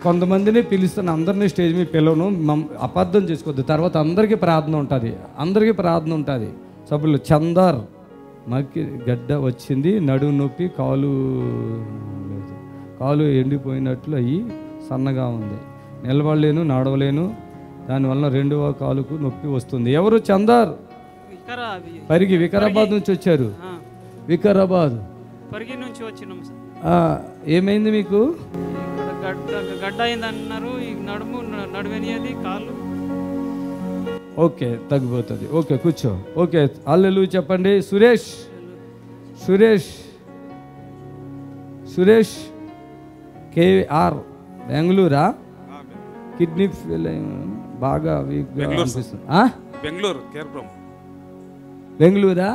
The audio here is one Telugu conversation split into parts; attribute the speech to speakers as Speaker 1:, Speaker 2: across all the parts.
Speaker 1: కొంతమందిని పిలుస్తాను, అందరినీ స్టేజ్ మీద పిలవను, అబద్ధం చేసుకోవద్దు. తర్వాత అందరికీ ప్రార్థన ఉంటుంది. సభ్యులు చందార్ మాకి గడ్డ వచ్చింది, నడుము నొప్పి, కాలు ఎండిపోయినట్లు అయ్యి సన్నగా ఉంది, నిలబడలేను, నడవలేను, దానివల్ల రెండవ కాలుకు నొప్పి వస్తుంది. ఎవరు? చందార్ పరిగి, వికారాబాద్ నుంచి వచ్చారు. వికారాబాద్
Speaker 2: పరిగి నుంచి వచ్చినాం సార్.
Speaker 1: ఏమైంది మీకు?
Speaker 2: గడ్డ అయింది అన్నారు, నడువనిది కాళ్ళు.
Speaker 1: ఓకే, తగ్గిపోతుంది. ఓకే, కూర్చో. ఓకే, హల్లెలూయా చెప్పండి. సురేష్ కేఆర్ బెంగళూరా? కిడ్నీ ఫెయిల్ బాగా బెంగళూరా?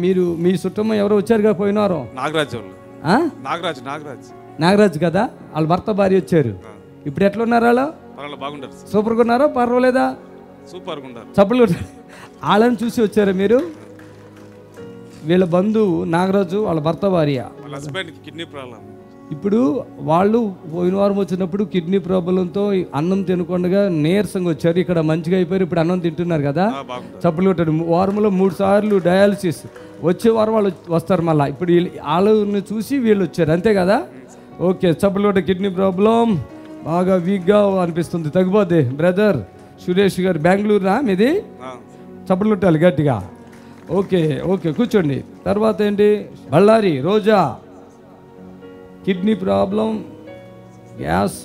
Speaker 1: మీరు మీ చుట్టమ్మ ఎవరు వచ్చారుగా పోయినారు? నాగరాజ్ కదా, వాళ్ళ భర్త భార్య వచ్చారు. ఇప్పుడు ఎట్లున్నారు వాళ్ళు? సూపర్గా ఉన్నారా? పర్వాలేదా? చప్పులు వాళ్ళని చూసి వచ్చారా మీరు? వీళ్ళ బంధువు నాగరాజు, వాళ్ళ భర్త భార్య. ఇప్పుడు వాళ్ళు పోయిన వారం వచ్చినప్పుడు కిడ్నీ ప్రాబ్లంతో అన్నం తినకుండా నీరసంగా వచ్చారు. ఇక్కడ మంచిగా అయిపోయారు, ఇప్పుడు అన్నం తింటున్నారు కదా. చప్పులు కొట్టారు. వారంలో 3 సార్లు డయాలసిస్. వచ్చే వారం వాళ్ళు వస్తారు మళ్ళీ. ఇప్పుడు వాళ్ళని చూసి వీళ్ళు వచ్చారు, అంతే కదా. ఓకే, చప్పులు కొట్ట. కిడ్నీ ప్రాబ్లం బాగా వీక్గా అనిపిస్తుంది, తగ్గిపోద్ది. బ్రదర్ సురేష్ గారు బెంగళూరునా మీది? చప్పులు కొట్టాలి గట్టిగా. ఓకే, కూర్చోండి. తర్వాత ఏంటి? Ballari Roja, kidney problem, gas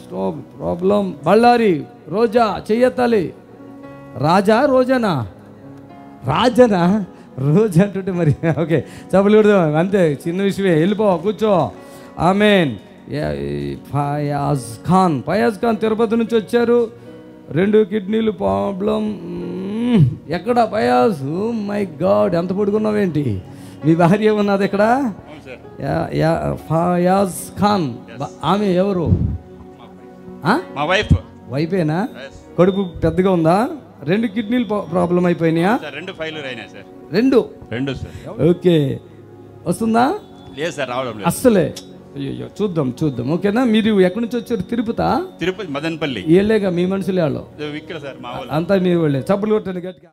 Speaker 1: problem. Ballari Roja చెయ్యెత్తాలి. రోజా అంటుంటే మరి. ఓకే, చప్పులు కొడదాం, అంతే, చిన్న విషయమే. వెళ్ళిపో, కూర్చో. ఆమెన్. ఫయాజ్ ఖాన్ తిరుపతి నుంచి వచ్చారు. 2 కిడ్నీలు ప్రాబ్లం. ఎక్కడ ఫయాజ్? మై గాడ్, ఎంత పొడుగున్నావేంటి? మీ భార్య ఉన్నది ఇక్కడ? ఫయాజ్ ఖాన్. ఆమె ఎవరు?
Speaker 3: మా వైఫ్.
Speaker 1: వైఫేనా? కడుపు పెద్దగా ఉందా? 2 కిడ్నీలు ప్రాబ్లం అయిపోయినాయా?
Speaker 3: 2 ఫెయిల్యూర్ అయినాయి సార్.
Speaker 1: 2 సార్. ఓకే, వస్తుందా?
Speaker 3: లేదు సార్, రావడం లేదు
Speaker 1: అస్సలే. అయ్యో, చూద్దాం. ఓకేనా? మీరు ఎక్కడి నుంచి వచ్చారు? తిరుపతి, మదనపల్లి. ఏళ్ళేగా మీ మనుషులే వాళ్ళు?
Speaker 3: ఇక్కడ సార్, మా
Speaker 1: అంతా మీ వాళ్ళే. చప్పులు కొట్టండి గట్టిగా.